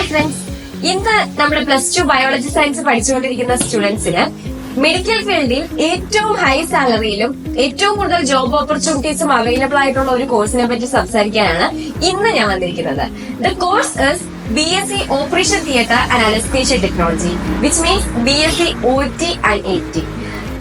Hi friends, ഇന്ന് നമ്മുടെ +2 biology science പഠിച്ചുകൊണ്ടിരിക്കുന്ന സ്റ്റുഡൻസിന് മെഡിക്കൽ ഫീൽഡിൽ ഏറ്റവും ഹൈ സാലറിയിലും ഏറ്റവും കൂടുതൽ ജോബ് ഓപ്പർച്യൂണിറ്റീസും അവൈലബിൾ ആയിട്ടുള്ള ഒരു കോഴ്സിനെ പറ്റി സംസാരിക്കാനാണ് ഇന്ന് ഞാൻ വന്നിരിക്കുന്നത്. The course is BSc operation theatre and anaesthesia technology, which means BSc OT and AT.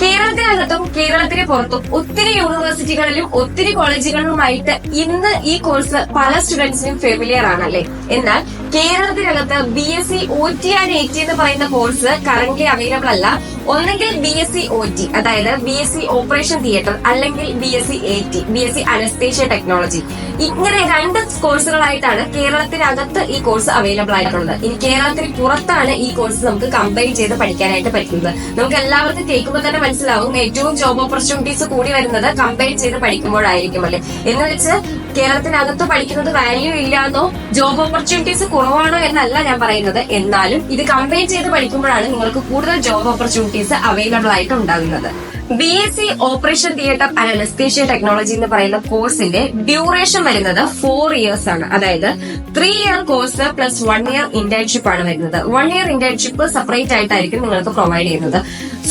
കേരളത്തിനകത്തും കേരളത്തിന് പുറത്തും ഒത്തിരി യൂണിവേഴ്സിറ്റികളിലും ഒത്തിരി കോളേജുകളിലുമായിട്ട് ഇന്ന് ഈ കോഴ്സ് പല സ്റ്റുഡൻസിനും ഫെമിലിയർ ആണല്ലേ. എന്നാൽ കേരളത്തിനകത്ത് BSc OT and AT എന്ന് പറയുന്ന കോഴ്സ് കറന്റ് അവൈലബിൾ അല്ല. ഒന്നെങ്കിൽ BSc OT, അതായത് BSc ഓപ്പറേഷൻ തിയേറ്റർ, അല്ലെങ്കിൽ BSc AT, BSc anaesthesia technology. ഇങ്ങനെ രണ്ട് കോഴ്സുകളായിട്ടാണ് കേരളത്തിനകത്ത് ഈ കോഴ്സ് അവൈലബിൾ ആയിട്ടുള്ളത്. ഇനി കേരളത്തിന് പുറത്താണ് ഈ കോഴ്സ് നമുക്ക് കമ്പൈൻ ചെയ്ത് പഠിക്കാനായിട്ട് പറ്റുന്നത്. നമുക്ക് എല്ലാവർക്കും കേൾക്കുമ്പോൾ തന്നെ മനസ്സിലാവും ഏറ്റവും ജോബ് ഓപ്പർച്യൂണിറ്റീസ് കൂടി വരുന്നത് കമ്പൈൻ ചെയ്ത് പഠിക്കുമ്പോഴായിരിക്കും അല്ലെ. എന്ന് വെച്ച് കേരളത്തിനകത്ത് പഠിക്കുന്നത് വാല്യൂ ഇല്ലാന്നോ ജോബ് ഓപ്പർച്യൂണിറ്റീസ് കുറവാണോ എന്നല്ല ഞാൻ പറയുന്നത്. എന്നാലും ഇത് കമ്പൈൻ ചെയ്ത് പഠിക്കുമ്പോഴാണ് നിങ്ങൾക്ക് കൂടുതൽ ജോബ് ഓപ്പർച്യൂണിറ്റീസ് അവൈലബിൾ ആയിട്ട് ഉണ്ടാകുന്നത്. BSc operation theatre and anaesthesia technology എന്ന് പറയുന്ന കോഴ്സിന്റെ ഡ്യൂറേഷൻ വരുന്നത് 4 years ആണ്. അതായത് 3 year course plus 1 year internship ആണ് വരുന്നത്. 1 year ഇന്റേൺഷിപ്പ് സെപ്പറേറ്റ് ആയിട്ടായിരിക്കും നിങ്ങൾക്ക് പ്രൊവൈഡ് ചെയ്യുന്നത്.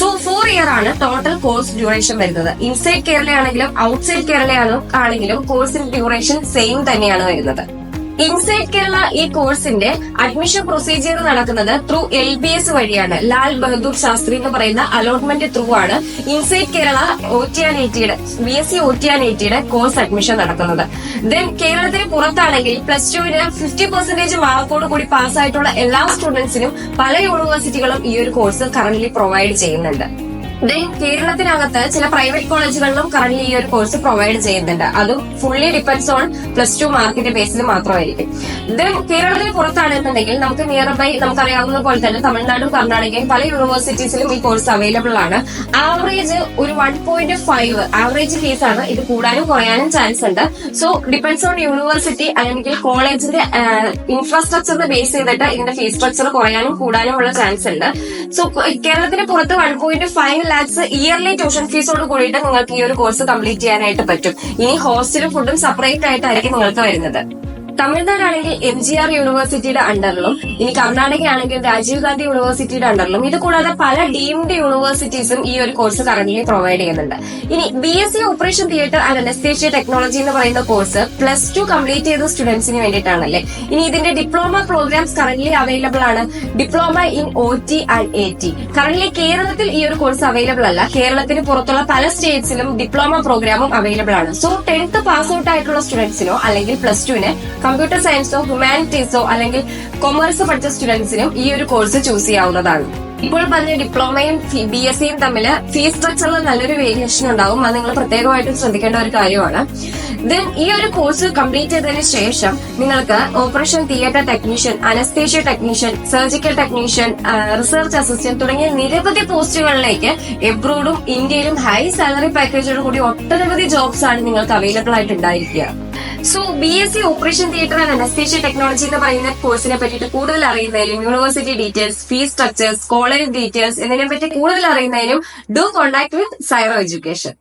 സോ 4 year ആണ് ടോട്ടൽ കോഴ്സ് ഡ്യൂറേഷൻ വരുന്നത്. ഇൻസൈഡ് കേരളയാണെങ്കിലും ഔട്ട്സൈഡ് കേരളയാണെങ്കിലും കോഴ്സിന്റെ ഡ്യൂറേഷൻ സെയിം തന്നെയാണ് വരുന്നത്. ഇൻസൈഡ് കേരള ഈ കോഴ്സിന്റെ അഡ്മിഷൻ പ്രൊസീജിയർ നടക്കുന്നത് ത്രൂ LBS വഴിയാണ്. ലാൽ ബഹദൂർ ശാസ്ത്രി എന്ന് പറയുന്ന അലോട്ട്മെന്റ് ത്രൂ ആണ് inside Kerala OT and AT യുടെ BSc OT and AT യുടെ കോഴ്സ് അഡ്മിഷൻ നടക്കുന്നത്. ദെൻ കേരളത്തിന് പുറത്താണെങ്കിൽ +2-ന് 50% മാർക്കോട് കൂടി പാസ്സായിട്ടുള്ള എല്ലാ സ്റ്റുഡൻസിനും പല യൂണിവേഴ്സിറ്റികളും ഈ ഒരു കോഴ്സ് കറന്റ്ലി പ്രൊവൈഡ് ചെയ്യുന്നുണ്ട്. ദെൻ കേരളത്തിനകത്ത് ചില പ്രൈവറ്റ് കോളേജുകളിലും കറന്റ് ഈ ഒരു കോഴ്സ് പ്രൊവൈഡ് ചെയ്യുന്നുണ്ട്. അതും ഫുള്ളി ഡിപ്പെൻഡ്സ് ഓൺ +2 മാർക്കിന്റെ ബേസിൽ മാത്രമായിരിക്കും. ദെൻ കേരളത്തിന് പുറത്താണെന്നുണ്ടെങ്കിൽ നമുക്ക് നിയർ ബൈ നമുക്കറിയാവുന്ന പോലെ തന്നെ തമിഴ്നാടും കർണാടകയും പല യൂണിവേഴ്സിറ്റീസിലും ഈ കോഴ്സ് അവൈലബിൾ ആണ്. ആവറേജ് ഒരു 1.5 ആവറേജ് ഫീസ് ആണ്. ഇത് കൂടാനും കുറയാനും ചാൻസ് ഉണ്ട്. സോ ഡിപ്പെൻഡ്സ് ഓൺ യൂണിവേഴ്സിറ്റി അല്ലെങ്കിൽ കോളേജിന്റെ ഇൻഫ്രാസ്ട്രക്ചറിനെ ബേസ് ചെയ്തിട്ട് ഇതിന്റെ ഫീസ് സ്ട്രക്ചർ കുറയാനും കൂടാനും ഉള്ള ചാൻസ് ഉണ്ട്. സോ കേരളത്തിന് പുറത്ത് 1.5 lakhs ഇയർലി ട്യൂഷൻ ഫീസോട് കൂടിയിട്ട് നിങ്ങൾക്ക് ഈ ഒരു കോഴ്സ് കംപ്ലീറ്റ് ചെയ്യാനായിട്ട് പറ്റും. ഇനി ഹോസ്റ്റലും ഫുഡും സെപ്പറേറ്റ് ആയിട്ടായിരിക്കും നിങ്ങൾക്ക് വരുന്നത്. തമിഴ്നാടാണെങ്കിൽ MGR യൂണിവേഴ്സിറ്റിയുടെ അണ്ടറിലും, ഇനി കർണാടക ആണെങ്കിൽ രാജീവ് ഗാന്ധി യൂണിവേഴ്സിറ്റിയുടെ അണ്ടറിലും, ഇത് കൂടാതെ പല ഡീംഡ് യൂണിവേഴ്സിറ്റീസും ഈ ഒരു കോഴ്സ് കറന്റ് പ്രൊവൈഡ് ചെയ്യുന്നുണ്ട്. ഇനി BSc operation theatre and anaesthesia technology എന്ന് പറയുന്ന കോഴ്സ് +2 കംപ്ലീറ്റ് ചെയ്ത സ്റ്റുഡൻസിന് വേണ്ടിയിട്ടാണല്ലേ. ഇനി ഇതിന്റെ ഡിപ്ലോമ പ്രോഗ്രാംസ് കറന്റ് അവൈലബിൾ ആണ്. Diploma in OT and AT current കേരളത്തിൽ ഈ ഒരു കോഴ്സ് അവൈലബിൾ അല്ല. കേരളത്തിന് പുറത്തുള്ള പല സ്റ്റേറ്റ്സിലും ഡിപ്ലോമ പ്രോഗ്രാമും അവൈലബിൾ ആണ്. സോ 10th പാസ് ഔട്ട് ആയിട്ടുള്ള സ്റ്റുഡൻസിനോ അല്ലെങ്കിൽ +2-ന് കമ്പ്യൂട്ടർ സയൻസോ ഹ്യൂമാനിറ്റീസോ അല്ലെങ്കിൽ കൊമേഴ്സോ പഠിച്ച സ്റ്റുഡൻസിനും ഈ ഒരു കോഴ്സ് ചൂസ് ചെയ്യാവുന്നതാണ്. ഇപ്പോൾ പറഞ്ഞ ഡിപ്ലോമയും BScയും തമ്മിൽ ഫീസ് സ്ട്രക്ചറിൽ നല്ലൊരു വേരിയേഷൻ ഉണ്ടാവും. അത് നിങ്ങൾ പ്രത്യേകമായിട്ട് ശ്രദ്ധിക്കേണ്ട ഒരു കാര്യമാണ്. ദെൻ ഈ ഒരു കോഴ്സ് കംപ്ലീറ്റ് ചെയ്തതിനു ശേഷം നിങ്ങൾക്ക് operation theatre technician, anaesthesia technician, surgical technician, research assistant തുടങ്ങിയ നിരവധി പോസ്റ്റുകളിലേക്ക് എബ്രോഡും ഇന്ത്യയിലും ഹൈ സാലറി പാക്കേജോട് കൂടി ഒട്ടനവധി ജോബ്സ് ആണ് നിങ്ങൾക്ക് അവൈലബിൾ ആയിട്ടുണ്ടായിരിക്കുക. So BSc operation theatre and anaesthesia technology എന്ന് പറയുന്ന കോഴ്സിനെ പറ്റിയിട്ട് കൂടുതൽ അറിയുന്നതിനും university details, fees structures, college details എന്നിവയെ പറ്റി കൂടുതൽ അറിയുന്നതിനും do contact with Zyro education.